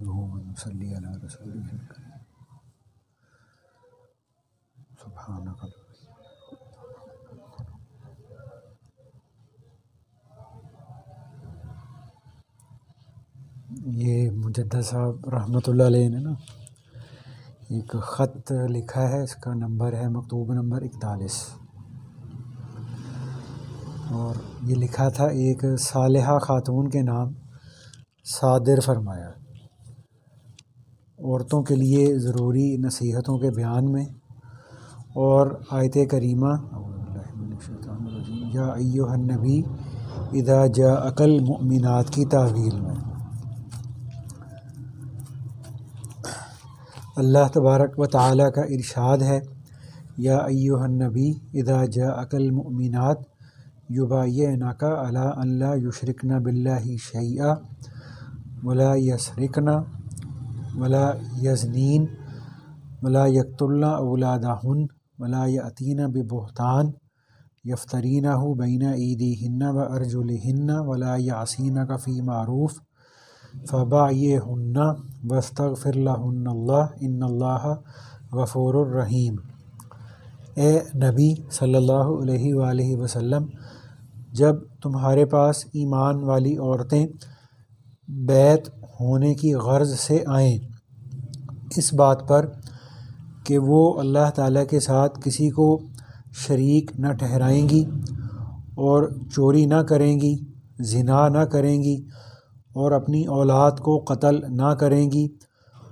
نحمده ونصلي على رسوله الكريم سبحانك یہ مجدد صاحب رحمۃ اللہ علیہ نے نا ایک خط لکھا ہے، اس کا نمبر ہے مکتوب نمبر 41، اور یہ لکھا تھا ایک صالحہ خاتون کے نام صادر فرمایا، عورتوں کے لیے ضروری نصیحتوں کے بیان میں، اور آیت کریمہ یا ایھا النبی اذا جاءک المؤمنات کی تعویل میں۔ اللہ تبارک و تعالیٰ کا ارشاد ہے، یا ایھا النبی اذا جاءک المؤمنات یبایعنک علی ان لا یشرکن باللہ شیئا ولا یسرقن ولا یزنین ولا یقتلن اولادہن ولا یأتین ببہتان یفترینہ بین ایدیہن وارجلہن ولا یعصینک فی معروف فبایعہن واستغفر لہن اللہ ان اللہ غفور الرحیم۔ اے نبی صلی اللہ علیہ وآلہ وسلم، جب تمہارے پاس ایمان والی عورتیں بیعت ہونے کی غرض سے آئیں اس بات پر کہ وہ اللہ تعالیٰ کے ساتھ کسی کو شریک نہ ٹھہرائیں گی، اور چوری نہ کریں گی، زنا نہ کریں گی، اور اپنی اولاد کو قتل نہ کریں گی،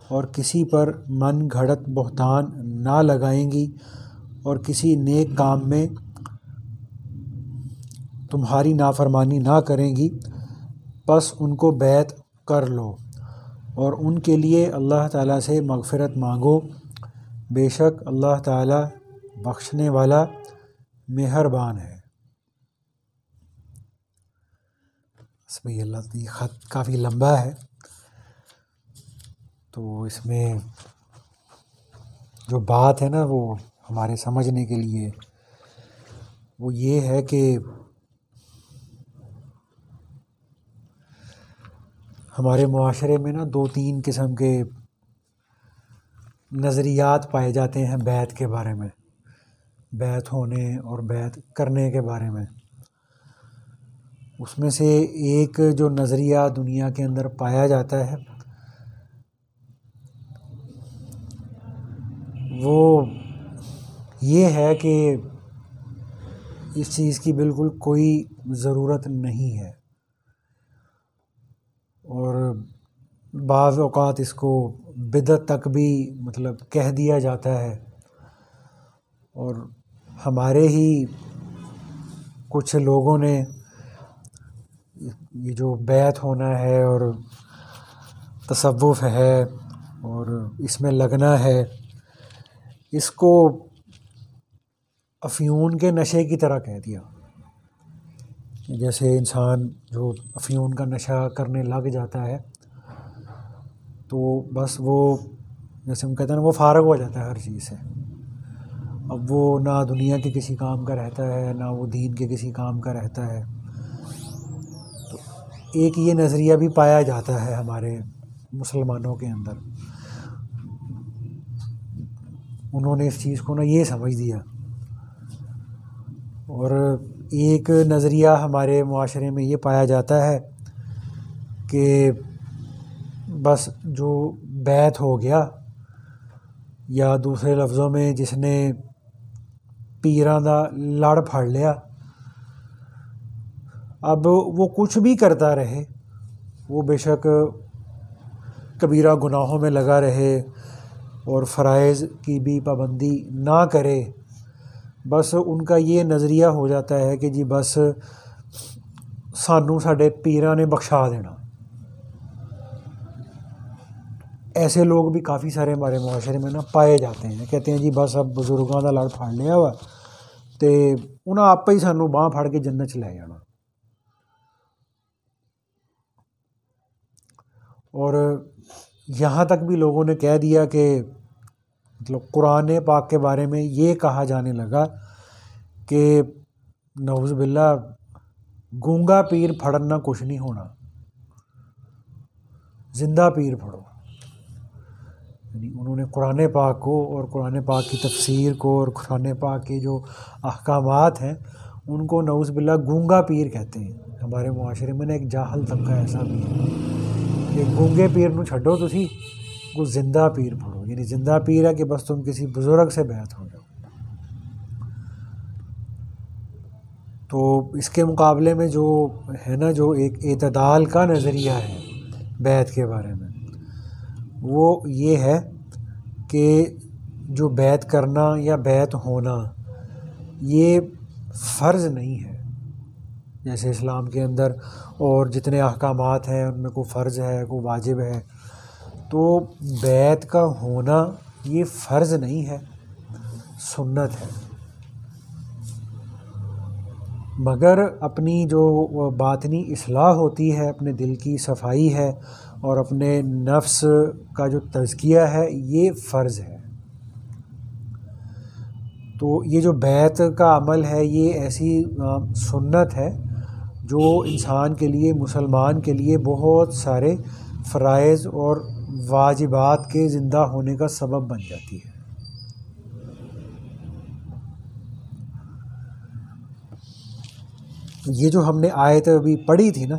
اور کسی پر من گھڑت بہتان نہ لگائیں گی، اور کسی نیک کام میں تمہاری نافرمانی نہ کریں گی، پس ان کو بیعت کر لو اور ان کے لیے اللہ تعالیٰ سے مغفرت مانگو، بے شک اللہ تعالیٰ بخشنے والا مہربان ہے۔ بسم اللہ، یہ خط کافی لمبا ہے، تو اس میں جو بات ہے نا وہ ہمارے سمجھنے کے لیے وہ یہ ہے کہ ہمارے معاشرے میں نا 2-3 قسم کے نظریات پائے جاتے ہیں بیعت کے بارے میں، بیعت ہونے اور بیعت کرنے کے بارے میں۔ اس میں سے ایک جو نظریہ دنیا کے اندر پایا جاتا ہے وہ یہ ہے کہ اس چیز کی بالکل کوئی ضرورت نہیں ہے، اور بعض اوقات اس کو بدعت تک بھی کہہ دیا جاتا ہے، اور ہمارے ہی کچھ لوگوں نے یہ جو بیعت ہونا ہے اور تصوف ہے اور اس میں لگنا ہے، اس کو افیون کے نشے کی طرح کہہ دیا۔ جیسے انسان جو افیون کا نشہ کرنے لگ جاتا ہے تو بس وہ جیسے ہم کہتے ہیں نا وہ فارغ ہو جاتا ہے ہر چیز سے، اب وہ نہ دنیا کے کسی کام کا رہتا ہے نہ وہ دین کے کسی کام کا رہتا ہے۔ تو ایک یہ نظریہ بھی پایا جاتا ہے ہمارے مسلمانوں کے اندر، انہوں نے اس چیز کو نا یہ سمجھ دیا۔ اور ایک نظریہ ہمارے معاشرے میں یہ پایا جاتا ہے کہ بس جو بیعت ہو گیا، یا دوسرے لفظوں میں جس نے پیراں دا لڑ پھڑ لیا، اب وہ کچھ بھی کرتا رہے، وہ بے شک کبیرہ گناہوں میں لگا رہے اور فرائض کی بھی پابندی نہ کرے، بس ان کا یہ نظریہ ہو جاتا ہے کہ جی بس سانوں ساڈے پیراں نے بخشا دینا۔ ایسے لوگ بھی کافی سارے ہمارے معاشرے میں نا پائے جاتے ہیں، کہتے ہیں جی بس اب بزرگاں دا لڑ پھڑ لیا وا تے انہاں آپ ہی سانوں باہ پھڑ کے جنت چ لے جانا۔ اور یہاں تک بھی لوگوں نے کہہ دیا کہ قرآن پاک کے بارے میں یہ کہا جانے لگا کہ نعوذ باللہ گونگا پیر پھڑن نہ کچھ نہیں ہونا، زندہ پیر پھڑو۔ یعنی انہوں نے قرآن پاک کو اور قرآن پاک کی تفسیر کو اور قرآن پاک کے جو احکامات ہیں ان کو نعوذ باللہ گونگا پیر کہتے ہیں۔ ہمارے معاشرے میں نا ایک جاہل طبقہ ایسا بھی ہے کہ گونگے پیر نو چھڈو تسی کو زندہ پیر پڑھو، یعنی زندہ پیر ہے کہ بس تم کسی بزرگ سے بیعت ہو جاؤ۔ تو اس کے مقابلے میں جو ہے نا جو ایک اعتدال کا نظریہ ہے بیعت کے بارے میں، وہ یہ ہے کہ جو بیعت کرنا یا بیعت ہونا یہ فرض نہیں ہے، جیسے اسلام کے اندر اور جتنے احکامات ہیں ان میں کوئی فرض ہے کوئی واجب ہے، تو بیعت کا ہونا یہ فرض نہیں ہے، سنت ہے۔ مگر اپنی جو باطنی اصلاح ہوتی ہے، اپنے دل کی صفائی ہے اور اپنے نفس کا جو تزکیہ ہے یہ فرض ہے۔ تو یہ جو بیعت کا عمل ہے یہ ایسی سنت ہے جو انسان کے لیے، مسلمان کے لیے بہت سارے فرائض اور واجبات کے زندہ ہونے کا سبب بن جاتی ہے۔ یہ جو ہم نے آیت ابھی پڑھی تھی نا،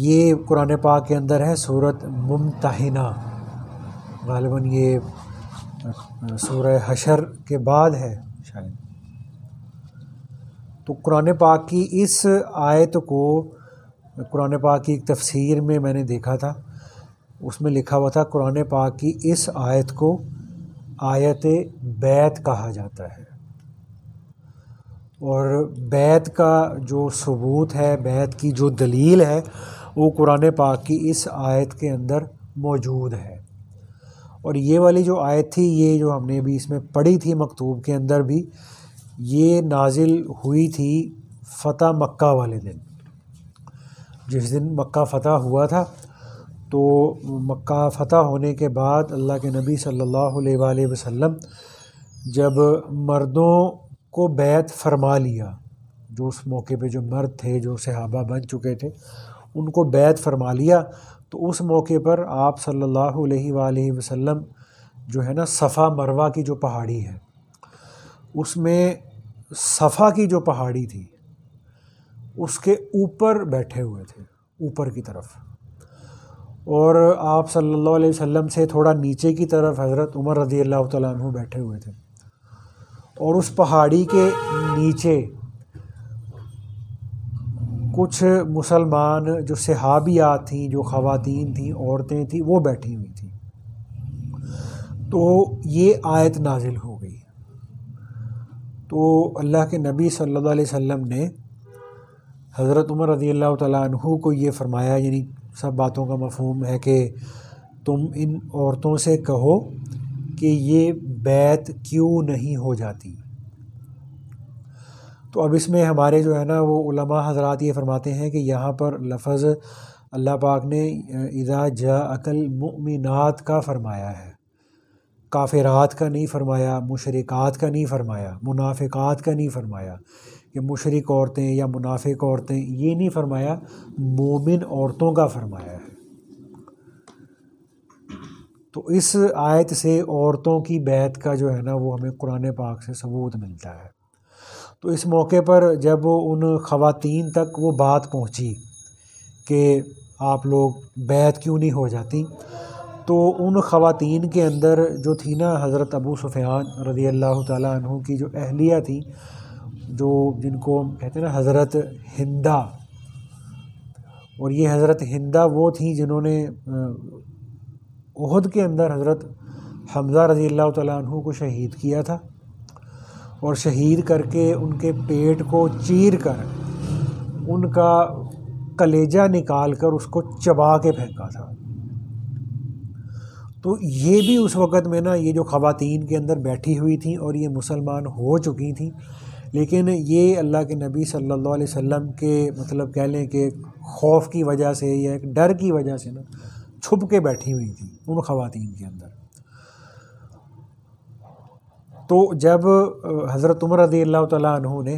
یہ قرآن پاک کے اندر ہے سورۃ ممتحنہ، غالباً یہ سورہ حشر کے بعد ہے شاید۔ تو قرآن پاک کی اس آیت کو قرآن پاک کی ایک تفسیر میں نے دیکھا تھا، اس میں لکھا ہوا تھا قرآن پاک کی اس آیت کو آیت بیعت کہا جاتا ہے، اور بیعت کا جو ثبوت ہے، بیعت کی جو دلیل ہے وہ قرآن پاک کی اس آیت کے اندر موجود ہے۔ اور یہ والی جو آیت تھی، یہ جو ہم نے ابھی اس میں پڑھی تھی مکتوب کے اندر بھی، یہ نازل ہوئی تھی فتح مکہ والے دن، جس دن مکہ فتح ہوا تھا۔ تو مکہ فتح ہونے کے بعد اللہ کے نبی صلی اللہ علیہ وآلہ وسلم جب مردوں کو بیعت فرما لیا، جو اس موقع پہ جو مرد تھے جو صحابہ بن چکے تھے ان کو بیعت فرما لیا، تو اس موقع پر آپ صلی اللہ علیہ وآلہ وسلم جو ہے نا صفا مروہ کی جو پہاڑی ہے، اس میں صفا کی جو پہاڑی تھی اس کے اوپر بیٹھے ہوئے تھے، اوپر کی طرف، اور آپ صلی اللہ علیہ وسلم سے تھوڑا نیچے کی طرف حضرت عمر رضی اللہ تعالیٰ عنہ بیٹھے ہوئے تھے، اور اس پہاڑی کے نیچے کچھ مسلمان جو صحابیات تھیں، جو خواتین تھیں، عورتیں تھیں، وہ بیٹھی ہوئی تھیں۔ تو یہ آیت نازل ہو گئی، تو اللہ کے نبی صلی اللہ علیہ وسلم نے حضرت عمر رضی اللہ تعالیٰ عنہ کو یہ فرمایا، یعنی سب باتوں کا مفہوم ہے کہ تم ان عورتوں سے کہو کہ یہ بیعت کیوں نہیں ہو جاتی۔ تو اب اس میں ہمارے جو ہے نا وہ علماء حضرات یہ فرماتے ہیں کہ یہاں پر لفظ اللہ پاک نے اذا جاءک المؤمنات کا فرمایا ہے، کافرات کا نہیں فرمایا، مشرکات کا نہیں فرمایا، منافقات کا نہیں فرمایا کہ مشرک عورتیں یا منافق عورتیں، یہ نہیں فرمایا، مومن عورتوں کا فرمایا ہے۔ تو اس آیت سے عورتوں کی بیعت کا جو ہے نا وہ ہمیں قرآن پاک سے ثبوت ملتا ہے۔ تو اس موقع پر جب ان خواتین تک وہ بات پہنچی کہ آپ لوگ بیعت کیوں نہیں ہو جاتی، تو ان خواتین کے اندر جو تھی نا حضرت ابو سفیان رضی اللہ تعالیٰ عنہ کی جو اہلیہ تھی، جو جن کو کہتے ہیں نا حضرت ہندہ، اور یہ حضرت ہندہ وہ تھیں جنہوں نے احد کے اندر حضرت حمزہ رضی اللہ تعالیٰ عنہ کو شہید کیا تھا، اور شہید کر کے ان کے پیٹ کو چیر کر ان کا کلیجہ نکال کر اس کو چبا کے پھینکا تھا۔ تو یہ بھی اس وقت میں نا یہ جو خواتین کے اندر بیٹھی ہوئی تھیں اور یہ مسلمان ہو چکی تھیں، لیکن یہ اللہ کے نبی صلی اللہ علیہ وسلم کے مطلب کہہ لیں کہ خوف کی وجہ سے یا ایک ڈر کی وجہ سے نا چھپ کے بیٹھی ہوئی تھیں ان خواتین کے اندر۔ تو جب حضرت عمر رضی اللہ تعالیٰ عنہ نے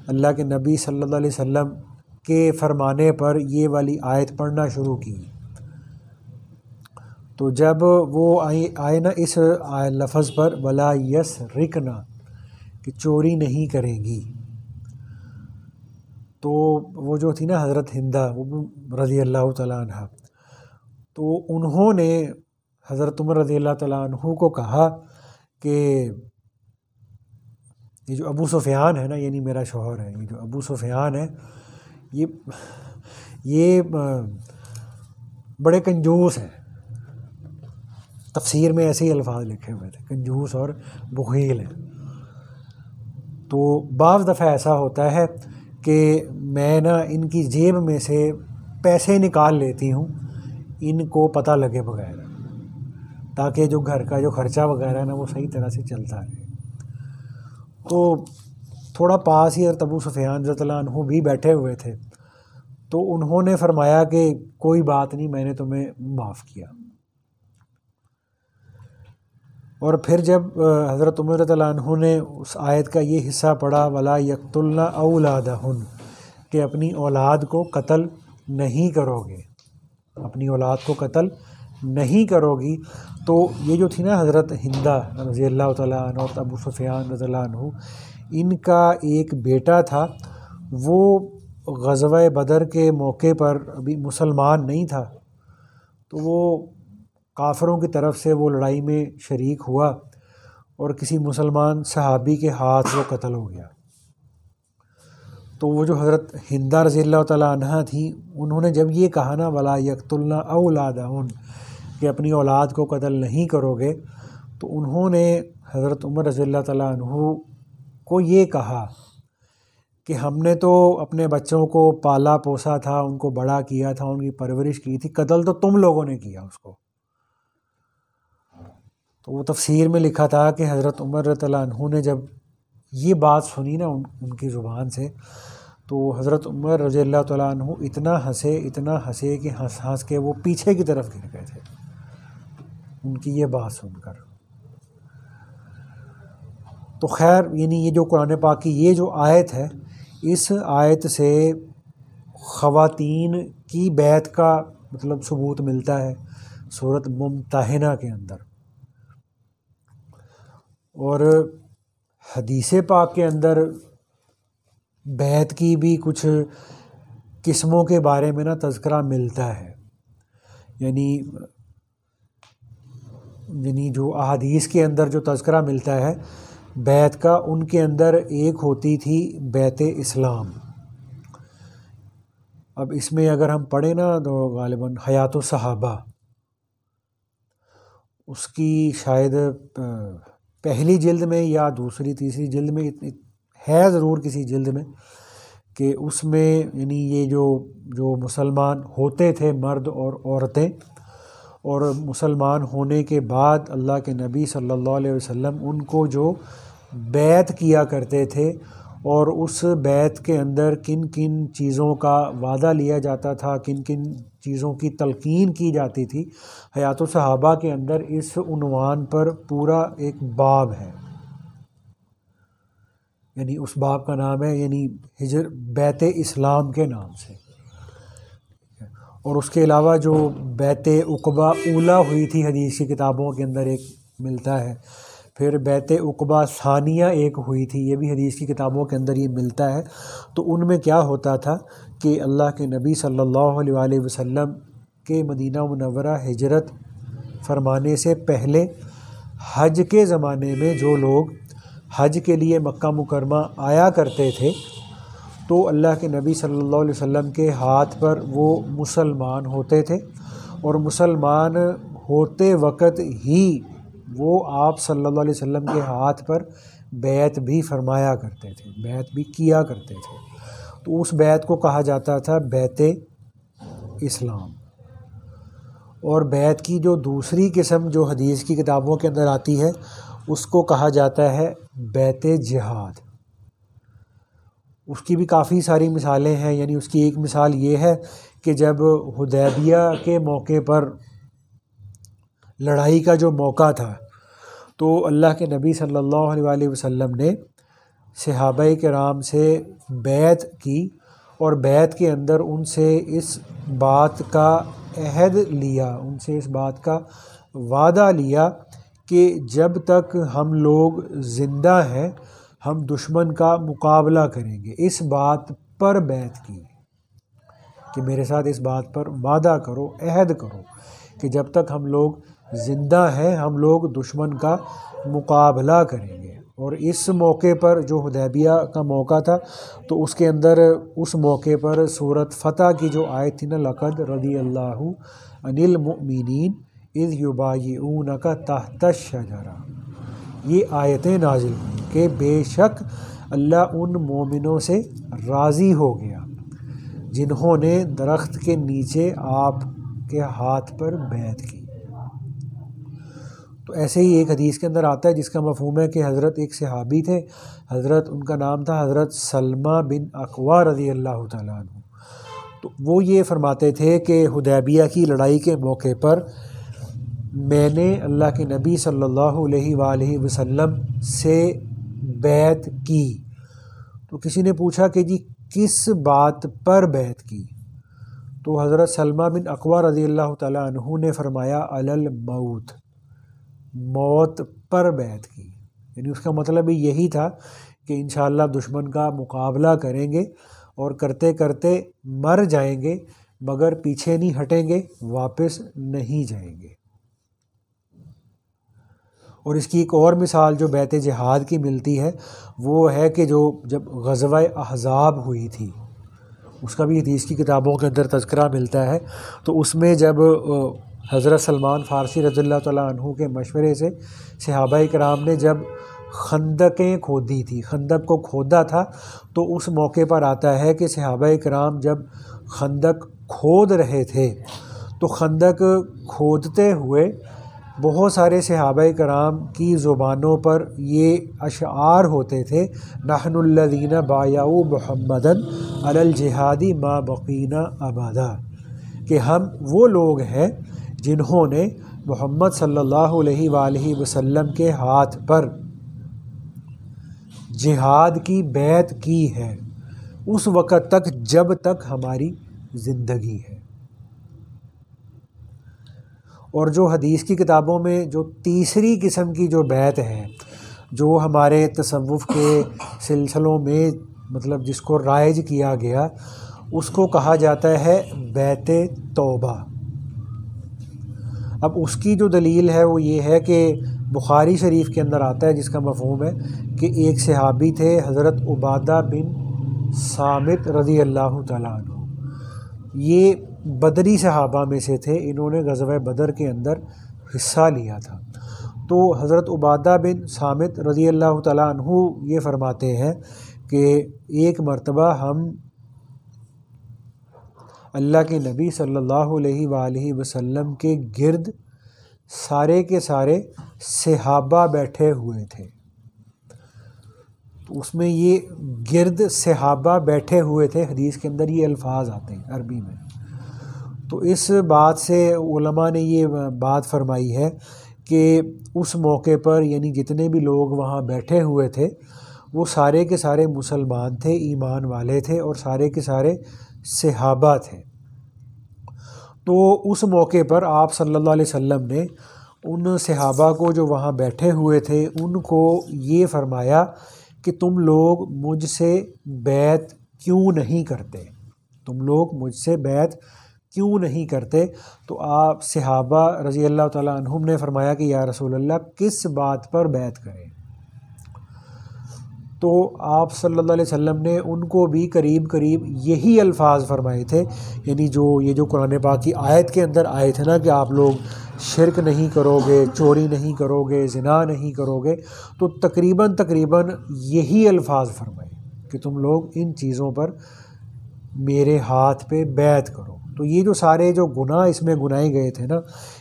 اللہ کے نبی صلی اللہ علیہ وسلم کے فرمانے پر یہ والی آیت پڑھنا شروع کی، تو جب وہ آئے نا اس لفظ پر ولا یسرقنا کہ چوری نہیں کریں گی، تو وہ جو تھی نا حضرت ہندہ رضی اللہ تعالیٰ عنہ، تو انہوں نے حضرت عمر رضی اللہ تعالیٰ عنہ کو کہا کہ یہ جو ابو سفیان ہے نا، یعنی میرا شوہر ہے، یہ جو ابو سفیان ہے یہ بڑے کنجوس ہیں۔ تفسیر میں ایسے ہی الفاظ لکھے ہوئے تھے، کنجوس اور بخیل ہیں۔ تو بعض دفعہ ایسا ہوتا ہے کہ میں نا ان کی جیب میں سے پیسے نکال لیتی ہوں ان کو پتہ لگے بغیر، تاکہ جو گھر کا جو خرچہ وغیرہ ہے نا وہ صحیح طرح سے چلتا رہے۔ تو تھوڑا پاس ہی حضرت ابو سفیان رضی اللہ عنہ بھی بیٹھے ہوئے تھے، تو انہوں نے فرمایا کہ کوئی بات نہیں، میں نے تمہیں معاف کیا۔ اور پھر جب حضرت عمر رضی اللہ عنہ نے اس آیت کا یہ حصہ پڑھا ولا یقتلن اولادہن کہ اپنی اولاد کو قتل نہیں کرو گے، اپنی اولاد کو قتل نہیں کرو گی، تو یہ جو تھی نا حضرت ہندہ رضی اللہ تعالیٰ عنہ اور ابو سفیان رضی اللہ عنہ، ان کا ایک بیٹا تھا، وہ غزوہ بدر کے موقع پر ابھی مسلمان نہیں تھا، تو وہ کافروں کی طرف سے وہ لڑائی میں شریک ہوا اور کسی مسلمان صحابی کے ہاتھ وہ قتل ہو گیا۔ تو وہ جو حضرت ہندہ رضی اللہ تعالیٰ عنہ تھی، انہوں نے جب یہ کہا نا ولا یقتلن اولادہن کہ اپنی اولاد کو قتل نہیں کرو گے، تو انہوں نے حضرت عمر رضی اللہ تعالیٰ عنہ کو یہ کہا کہ ہم نے تو اپنے بچوں کو پالا پوسا تھا، ان کو بڑا کیا تھا، ان کی پرورش کی تھی، قتل تو تم لوگوں نے کیا اس کو۔ تو وہ تفسیر میں لکھا تھا کہ حضرت عمر رضی اللہ عنہ نے جب یہ بات سنی نا ان کی زبان سے، تو حضرت عمر رضی اللہ تعالیٰ عنہ اتنا ہنسے کہ ہنس کے وہ پیچھے کی طرف گر گئے تھے ان کی یہ بات سن کر۔ تو خیر، یعنی یہ جو قرآن پاک کی یہ جو آیت ہے، اس آیت سے خواتین کی بیعت کا مطلب ثبوت ملتا ہے سورۃ ممتحنہ کے اندر، اور حدیث پاک کے اندر بیعت کی بھی کچھ قسموں کے بارے میں نا تذکرہ ملتا ہے، یعنی جو احادیث کے اندر جو تذکرہ ملتا ہے بیعت کا، ان کے اندر ایک ہوتی تھی بیعت اسلام۔ اب اس میں اگر ہم پڑھیں نا تو غالباً حیات الصحابہ، اس کی شاید پہلی جلد میں یا دوسری تیسری جلد میں ہے، ضرور کسی جلد میں، کہ اس میں یعنی یہ جو مسلمان ہوتے تھے مرد اور عورتیں، اور مسلمان ہونے کے بعد اللہ کے نبی صلی اللہ علیہ وسلم ان کو جو بیعت کیا کرتے تھے، اور اس بیعت کے اندر کن کن چیزوں کا وعدہ لیا جاتا تھا، کن کن چیزوں کی تلقین کی جاتی تھی، حیات الصحابہ کے اندر اس عنوان پر پورا ایک باب ہے، یعنی اس باب کا نام ہے یعنی بیعت اسلام کے نام سے۔ اور اس کے علاوہ جو بیعت عقبہ اولیٰ ہوئی تھی حدیث کی کتابوں کے اندر ایک ملتا ہے، پھر بیعت عقبہ ثانیہ ایک ہوئی تھی، یہ بھی حدیث کی کتابوں کے اندر یہ ملتا ہے۔ تو ان میں کیا ہوتا تھا کہ اللہ کے نبی صلی اللہ علیہ وآلہ وسلم کے مدینہ منورہ ہجرت فرمانے سے پہلے حج کے زمانے میں جو لوگ حج کے لیے مکہ مکرمہ آیا کرتے تھے، تو اللہ کے نبی صلی اللہ علیہ وسلم کے ہاتھ پر وہ مسلمان ہوتے تھے، اور مسلمان ہوتے وقت ہی وہ آپ صلی اللہ علیہ وسلم کے ہاتھ پر بیعت بھی فرمایا کرتے تھے، بیعت بھی کیا کرتے تھے۔ تو اس بیعت کو کہا جاتا تھا بیعت اسلام۔ اور بیعت کی جو دوسری قسم جو حدیث کی کتابوں کے اندر آتی ہے، اس کو کہا جاتا ہے بیعت جہاد۔ اس کی بھی کافی ساری مثالیں ہیں، یعنی اس کی ایک مثال یہ ہے کہ جب حدیبیہ کے موقع پر لڑائی کا جو موقع تھا، تو اللہ کے نبی صلی اللہ علیہ وآلہ وسلم نے صحابہ کرام سے بیعت کی، اور بیعت کے اندر ان سے اس بات کا عہد لیا، ان سے اس بات کا وعدہ لیا کہ جب تک ہم لوگ زندہ ہیں ہم دشمن کا مقابلہ کریں گے۔ اس بات پر بیعت کی کہ میرے ساتھ اس بات پر وعدہ کرو، عہد کرو کہ جب تک ہم لوگ زندہ ہیں ہم لوگ دشمن کا مقابلہ کریں گے۔ اور اس موقع پر جو حدیبیہ کا موقع تھا تو اس کے اندر اس موقع پر سورۃ فتح کی جو آیت تھی نا، لقد رضی اللہ عن المؤمنین اذ یبایعونک تحت الشجرہ، یہ آیتیں نازل ہوئیں کہ بے شک اللہ ان مومنوں سے راضی ہو گیا جنہوں نے درخت کے نیچے آپ کے ہاتھ پر بیعت کی۔ تو ایسے ہی ایک حدیث کے اندر آتا ہے جس کا مفہوم ہے کہ حضرت ایک صحابی تھے، حضرت ان کا نام تھا حضرت سلمہ بن اکوع رضی اللہ تعالیٰ عنہ۔ تو وہ یہ فرماتے تھے کہ حدیبیہ کی لڑائی کے موقع پر میں نے اللہ کے نبی صلی اللہ علیہ وآلہ وسلم سے بیعت کی۔ تو کسی نے پوچھا کہ جی کس بات پر بیعت کی؟ تو حضرت سلمہ بن اکوع رضی اللہ تعالیٰ عنہ نے فرمایا علی الموت، موت پر بیعت کی۔ یعنی اس کا مطلب یہی تھا کہ انشاءاللہ دشمن کا مقابلہ کریں گے اور کرتے کرتے مر جائیں گے مگر پیچھے نہیں ہٹیں گے، واپس نہیں جائیں گے۔ اور اس کی ایک اور مثال جو بیعت جہاد کی ملتی ہے وہ ہے کہ جب غزوہ احزاب ہوئی تھی، اس کا بھی حدیث کی کتابوں کے اندر تذکرہ ملتا ہے، تو اس میں جب حضرت سلمان فارسی رضی اللہ تعالیٰ عنہ کے مشورے سے صحابہ کرام نے جب خندقیں کھودی تھی، خندق کو کھودا تھا، تو اس موقع پر آتا ہے کہ صحابہ کرام جب خندق کھود رہے تھے تو خندق کھودتے ہوئے بہت سارے صحابہ کرام کی زبانوں پر یہ اشعار ہوتے تھے، نحن الذین بایعوا محمدا علی الجہاد ما بقینا ابدا، کہ ہم وہ لوگ ہیں جنہوں نے محمد صلی اللہ علیہ وآلہ وسلم کے ہاتھ پر جہاد کی بیعت کی ہے اس وقت تک جب تک ہماری زندگی ہے۔ اور جو حدیث کی کتابوں میں جو تیسری قسم کی جو بیعت ہے، جو ہمارے تصوف کے سلسلوں میں مطلب جس کو رائج کیا گیا، اس کو کہا جاتا ہے بیعت توبہ۔ اب اس کی جو دلیل ہے وہ یہ ہے کہ بخاری شریف کے اندر آتا ہے جس کا مفہوم ہے کہ ایک صحابی تھے حضرت عبادہ بن صامت رضی اللہ تعالیٰ عنہ، یہ بدری صحابہ میں سے تھے، انہوں نے غزوہ بدر کے اندر حصہ لیا تھا۔ تو حضرت عبادہ بن صامت رضی اللہ تعالیٰ عنہ یہ فرماتے ہیں کہ ایک مرتبہ ہم اللہ کے نبی صلی اللہ علیہ وآلہ وسلم کے گرد سارے کے سارے صحابہ بیٹھے ہوئے تھے۔ تو اس میں یہ گرد صحابہ بیٹھے ہوئے تھے، حدیث کے اندر یہ الفاظ آتے ہیں عربی میں۔ تو اس بات سے علماء نے یہ بات فرمائی ہے کہ اس موقع پر یعنی جتنے بھی لوگ وہاں بیٹھے ہوئے تھے وہ سارے کے سارے مسلمان تھے، ایمان والے تھے اور سارے کے سارے صحابہ تھے۔ تو اس موقع پر آپ صلی اللہ علیہ وسلم نے ان صحابہ کو جو وہاں بیٹھے ہوئے تھے ان کو یہ فرمایا کہ تم لوگ مجھ سے بیعت کیوں نہیں کرتے، تم لوگ مجھ سے بیعت کیوں نہیں کرتے؟ تو آپ صحابہ رضی اللہ تعالیٰ عنہم نے فرمایا کہ یا رسول اللہ کس بات پر بیعت کریں؟ تو آپ صلی اللہ علیہ وسلم نے ان کو بھی قریب یہی الفاظ فرمائے تھے، یعنی یہ جو قرآن پاک کی آیت کے اندر آئے تھے نا کہ آپ لوگ شرک نہیں کرو گے، چوری نہیں کرو گے، زنا نہیں کرو گے، تو تقریباً یہی الفاظ فرمائے کہ تم لوگ ان چیزوں پر میرے ہاتھ پہ بیعت کرو۔ تو یہ جو سارے جو گناہ اس میں گنائے گئے تھے نا،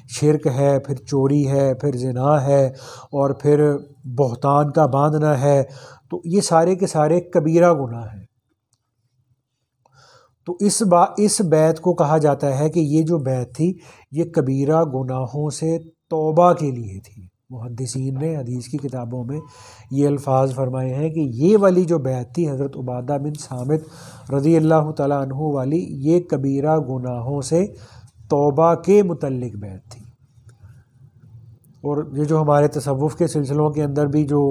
شرک ہے، پھر چوری ہے، پھر زنا ہے اور پھر بہتان کا باندھنا ہے، تو یہ سارے کے سارے کبیرہ گناہ ہیں۔ تو اس بیعت کو کہا جاتا ہے کہ یہ جو بیعت تھی یہ کبیرہ گناہوں سے توبہ کے لیے تھی۔ محدثین نے حدیث کی کتابوں میں یہ الفاظ فرمائے ہیں کہ یہ والی جو بیعت تھی حضرت عبادہ بن صامت رضی اللہ تعالیٰ عنہ والی، یہ کبیرہ گناہوں سے توبہ کے متعلق بیعت تھی۔ اور یہ جو ہمارے تصوف کے سلسلوں کے اندر بھی جو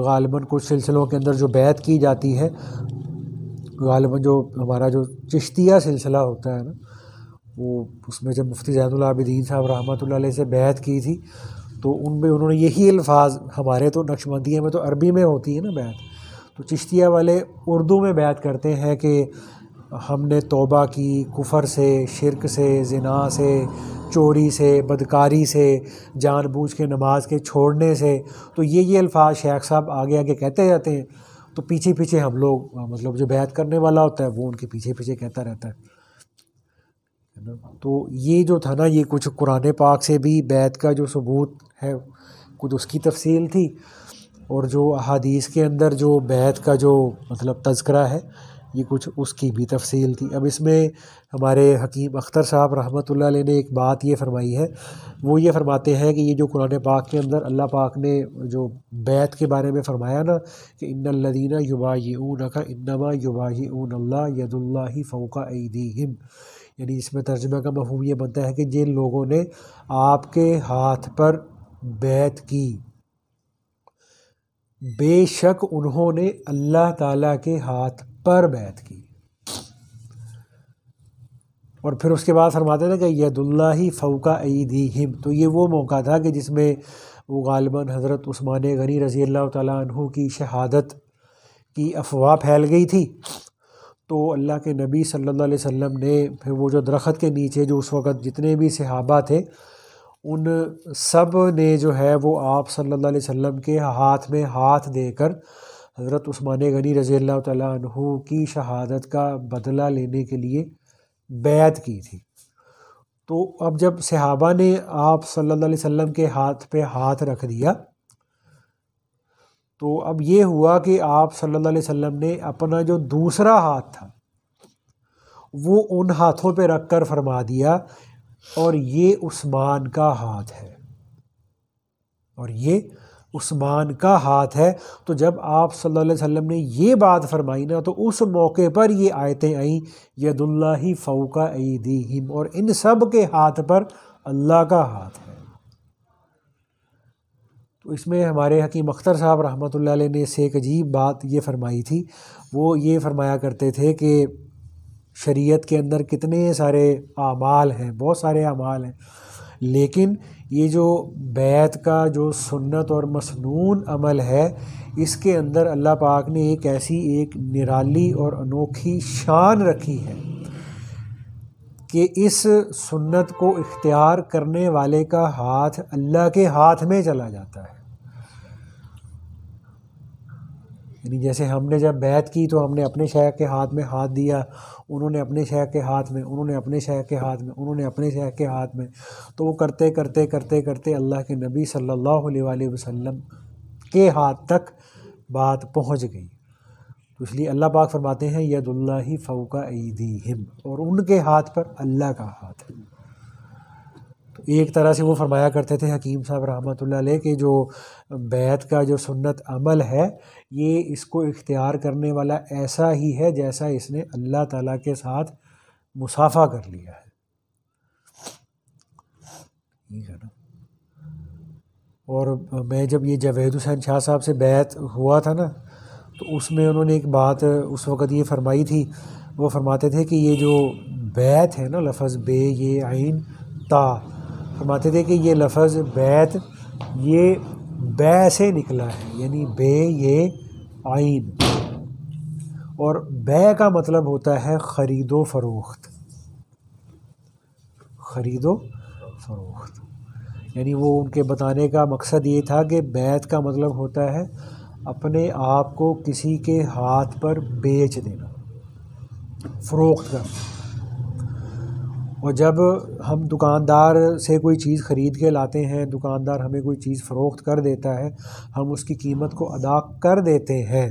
غالباً کچھ سلسلوں کے اندر جو بیعت کی جاتی ہے، غالباً جو ہمارا جو چشتیہ سلسلہ ہوتا ہے نا، وہ اس میں جب مفتی زین العابدین صاحب رحمۃ اللہ علیہ سے بیعت کی تھی تو ان میں انہوں نے یہی الفاظ، ہمارے تو نقشبندیہ میں تو عربی میں ہوتی ہے نا بیعت، تو چشتیہ والے اردو میں بیعت کرتے ہیں کہ ہم نے توبہ کی کفر سے، شرک سے، زنا سے، چوری سے، بدکاری سے، جان بوجھ کے نماز کے چھوڑنے سے۔ تو یہ الفاظ شیخ صاحب آگے آگے کہتے جاتے ہیں، تو پیچھے پیچھے ہم لوگ مطلب جو بیعت کرنے والا ہوتا ہے وہ ان کے پیچھے پیچھے کہتا رہتا ہے۔ تو یہ جو تھا نا، یہ کچھ قرآن پاک سے بھی بیعت کا جو ثبوت ہے کچھ اس کی تفصیل تھی، اور جو احادیث کے اندر جو بیعت کا جو مطلب تذکرہ ہے یہ کچھ اس کی بھی تفصیل تھی۔ اب اس میں ہمارے حکیم اختر صاحب رحمۃ اللہ علیہ نے ایک بات یہ فرمائی ہے، وہ یہ فرماتے ہیں کہ یہ جو قرآن پاک کے اندر اللہ پاک نے جو بیعت کے بارے میں فرمایا نا کہ ان الذین یبایعونک انما یبایعون اللہ ید اللہ فوق ایدیہم، یعنی اس میں ترجمہ کا مفہوم یہ بنتا ہے کہ جن لوگوں نے آپ کے ہاتھ پر بیعت کی، بے شک انہوں نے اللہ تعالیٰ کے ہاتھ پر بیعت کی۔ اور پھر اس کے بعد فرماتے ہیں کہ ید اللہ فوق ایدیہم، تو یہ وہ موقع تھا کہ جس میں وہ غالباً حضرت عثمان غنی رضی اللہ تعالیٰ عنہ کی شہادت کی افواہ پھیل گئی تھی، تو اللہ کے نبی صلی اللہ علیہ وسلم نے پھر وہ جو درخت کے نیچے جو اس وقت جتنے بھی صحابہ تھے ان سب نے جو ہے وہ آپ صلی اللہ علیہ وسلم کے ہاتھ میں ہاتھ دے کر حضرت عثمان غنی رضی اللہ تعالیٰ عنہ کی شہادت کا بدلہ لینے کے لیے بیعت کی تھی۔ تو اب جب صحابہ نے آپ صلی اللہ علیہ وسلم کے ہاتھ پہ ہاتھ رکھ دیا تو اب یہ ہوا کہ آپ صلی اللہ علیہ وسلم نے اپنا جو دوسرا ہاتھ تھا وہ ان ہاتھوں پہ رکھ کر فرما دیا اور یہ عثمان کا ہاتھ ہے، اور یہ عثمان کا ہاتھ ہے۔ تو جب آپ صلی اللہ علیہ وسلم نے یہ بات فرمائی نا تو اس موقع پر یہ آیتیں آئیں ید اللہ فوق ایدیہم، اور ان سب کے ہاتھ پر اللہ کا ہاتھ ہے۔ تو اس میں ہمارے حکیم اختر صاحب رحمۃ اللہ علیہ نے اس سے ایک عجیب بات یہ فرمائی تھی، وہ یہ فرمایا کرتے تھے کہ شریعت کے اندر کتنے سارے اعمال ہیں، بہت سارے اعمال ہیں، لیکن یہ جو بیعت کا جو سنت اور مسنون عمل ہے اس کے اندر اللہ پاک نے ایک ایسی ایک نرالی اور انوکھی شان رکھی ہے کہ اس سنت کو اختیار کرنے والے کا ہاتھ اللہ کے ہاتھ میں چلا جاتا ہے۔ یعنی جیسے ہم نے جب بیعت کی تو ہم نے اپنے شیخ کے ہاتھ میں ہاتھ دیا، انہوں نے اپنے شیخ کے ہاتھ میں، انہوں نے اپنے شیخ کے ہاتھ میں، انہوں نے اپنے شیخ کے ہاتھ میں، تو وہ کرتے کرتے کرتے کرتے اللہ کے نبی صلی اللہ علیہ وآلہ وسلم کے ہاتھ تک بات پہنچ گئی۔ تو اس لیے اللہ پاک فرماتے ہیں ید اللہ فوق ایدیہم، اور ان کے ہاتھ پر اللہ کا ہاتھ ہے۔ تو ایک طرح سے وہ فرمایا کرتے تھے حکیم صاحب رحمۃ اللہ علیہ کہ جو بیعت کا جو سنت عمل ہے یہ اس کو اختیار کرنے والا ایسا ہی ہے جیسا اس نے اللہ تعالیٰ کے ساتھ مصافحہ کر لیا ہے۔ ٹھیک ہے نا۔ اور میں جب یہ جاوید حسین شاہ صاحب سے بیعت ہوا تھا نا تو اس میں انہوں نے ایک بات اس وقت یہ فرمائی تھی، وہ فرماتے تھے کہ یہ جو بیعت ہے نا، لفظ بے یہ عین تا، فرماتے تھے کہ یہ لفظ بیعت یہ بے سے نکلا ہے، یعنی بے یہ عین، اور بے کا مطلب ہوتا ہے خرید و فروخت، خرید و فروخت، یعنی وہ ان کے بتانے کا مقصد یہ تھا کہ بیعت کا مطلب ہوتا ہے اپنے آپ کو کسی کے ہاتھ پر بیچ دینا، فروخت کرنا۔ اور جب ہم دکاندار سے کوئی چیز خرید کے لاتے ہیں، دکاندار ہمیں کوئی چیز فروخت کر دیتا ہے، ہم اس کی قیمت کو ادا کر دیتے ہیں،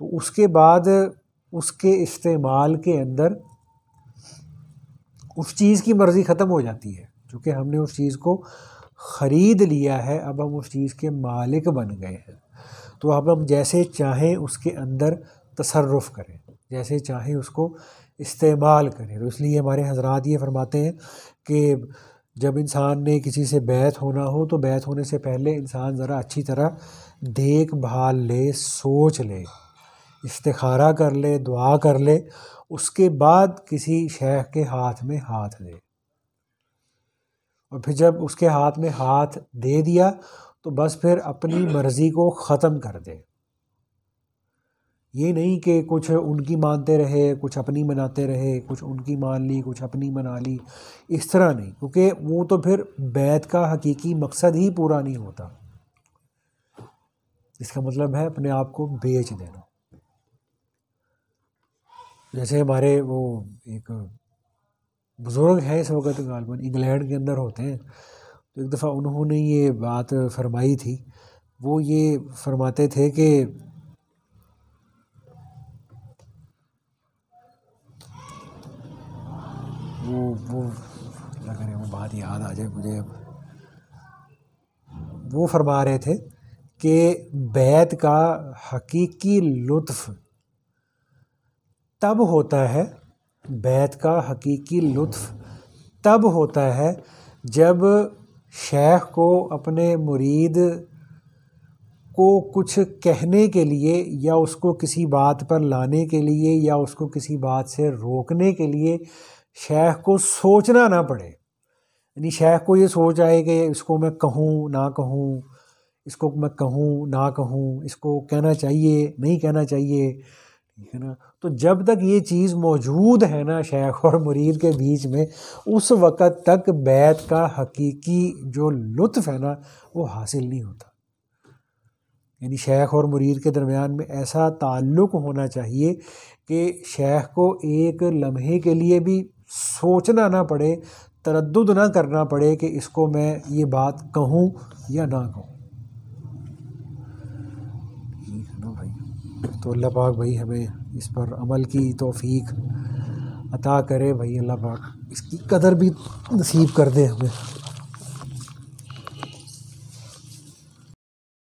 تو اس کے بعد اس کے استعمال کے اندر اس چیز کی مرضی ختم ہو جاتی ہے، چونکہ ہم نے اس چیز کو خرید لیا ہے، اب ہم اس چیز کے مالک بن گئے ہیں، تو اب ہم جیسے چاہیں اس کے اندر تصرف کریں، جیسے چاہیں اس کو استعمال کرے۔ تو اس لیے ہمارے حضرات یہ فرماتے ہیں کہ جب انسان نے کسی سے بیعت ہونا ہو تو بیعت ہونے سے پہلے انسان ذرا اچھی طرح دیکھ بھال لے، سوچ لے، استخارہ کر لے، دعا کر لے، اس کے بعد کسی شیخ کے ہاتھ میں ہاتھ دے۔ اور پھر جب اس کے ہاتھ میں ہاتھ دے دیا تو بس پھر اپنی مرضی کو ختم کر دے۔ یہ نہیں کہ کچھ ان کی مانتے رہے، کچھ اپنی مناتے رہے، کچھ ان کی مان لی، کچھ اپنی منا لی، اس طرح نہیں، کیونکہ وہ تو پھر بیعت کا حقیقی مقصد ہی پورا نہیں ہوتا۔ اس کا مطلب ہے اپنے آپ کو بیچ دینا۔ جیسے ہمارے وہ ایک بزرگ ہیں اس وقت غالباً انگلینڈ کے اندر ہوتے ہیں، تو ایک دفعہ انہوں نے یہ بات فرمائی تھی۔ وہ یہ فرماتے تھے کہ وہ اللہ کرے وہ بات یاد آ جائے مجھے اب۔ وہ فرما رہے تھے کہ بیعت کا حقیقی لطف تب ہوتا ہے، بیعت کا حقیقی لطف تب ہوتا ہے جب شیخ کو اپنے مرید کو کچھ کہنے کے لیے یا اس کو کسی بات پر لانے کے لیے یا اس کو کسی بات سے روکنے کے لیے شیخ کو سوچنا نہ پڑے۔ یعنی شیخ کو یہ سوچ آئے کہ اس کو میں کہوں نہ کہوں، اس کو میں کہوں نہ کہوں، اس کو کہنا چاہیے نہیں کہنا چاہیے، ٹھیک ہے نا۔ تو جب تک یہ چیز موجود ہے نا شیخ اور مرید کے بیچ میں، اس وقت تک بیعت کا حقیقی جو لطف ہے نا وہ حاصل نہیں ہوتا۔ یعنی شیخ اور مرید کے درمیان میں ایسا تعلق ہونا چاہیے کہ شیخ کو ایک لمحے کے لیے بھی سوچنا نہ پڑے، تردد نہ کرنا پڑے کہ اس کو میں یہ بات کہوں یا نہ کہوں۔ ٹھیک ہے نا بھائی؟ تو اللہ پاک بھائی ہمیں اس پر عمل کی توفیق عطا کرے بھائی، اللہ پاک اس کی قدر بھی نصیب کر دے ہمیں۔